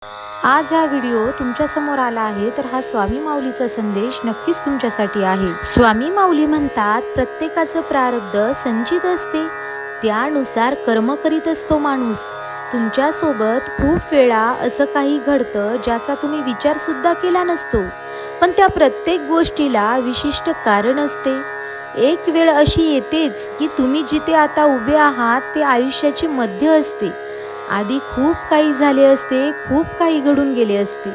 आज हा व्हिडिओ तुमच्या समोर आला आहे तर हा स्वामी माऊलीचा संदेश नक्कीच तुमच्यासाठी आहे। स्वामी माऊली म्हणतात, प्रत्येकाचं प्रारब्ध संचित असते, त्यानुसार कर्म करीत असतो माणूस। तुमच्या सोबत खूप वेळा असं काही घडतं ज्याचा तुम्ही विचार सुद्धा केला नसतो, पण त्या प्रत्येक गोष्टीला विशिष्ट कारण असते। एक वेळ अशी येतेच की तुम्ही जिथे आता उभे आहात ते आयुष्याची मध्य असते। आधी खूप काही झाले असते, खूप काही घडून गेले असते।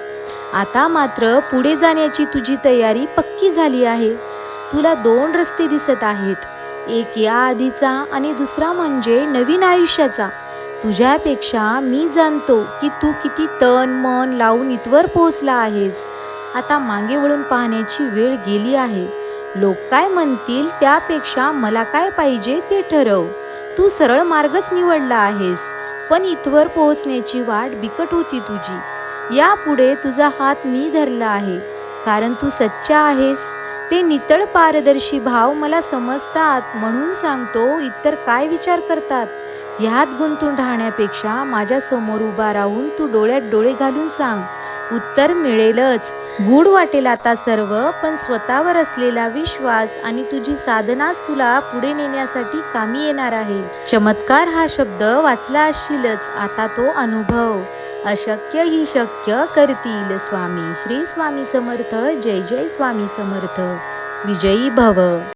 आता मात्र पुढे जाण्याची तुझी तयारी पक्की झाली आहे। तुला दोन रस्ते दिसत आहेत, एक या आधीचा आणि दुसरा म्हणजे नवीन आयुष्याचा। तुझ्यापेक्षा मी जाणतो की तू किती तन मन लावून इथवर पोहोचला आहेस। आता मागे वळून पाहण्याची वेळ गेली आहे। लोक काय म्हणतील त्यापेक्षा मला काय पाहिजे ते ठरव। तू सरळ मार्गच निवडला आहेस, पण इथवर पोहोचण्याची वाट बिकट होती तुझी। यापुढे तुझा हात मी धरला आहे, कारण तू सच्चा आहेस। ते नितळ पारदर्शी भाव मला समजतात, म्हणून सांगतो, इतर काय विचार करतात ह्यात गुंतून राहण्यापेक्षा माझ्या समोर उभा राहून तू डोळ्यात डोळे घालून सांग, उत्तर मिळेलच। गूढ वाटेल आता सर्व, पण स्वतःवर असलेला विश्वास आणि तुझी साधनाच तुला पुढे नेण्यासाठी कामी येणार आहे। चमत्कार हा शब्द वाचला असशीलच, आता तो अनुभव। अशक्य ही शक्य करतील स्वामी। श्री स्वामी समर्थ। जय जय स्वामी समर्थ। विजयी भव।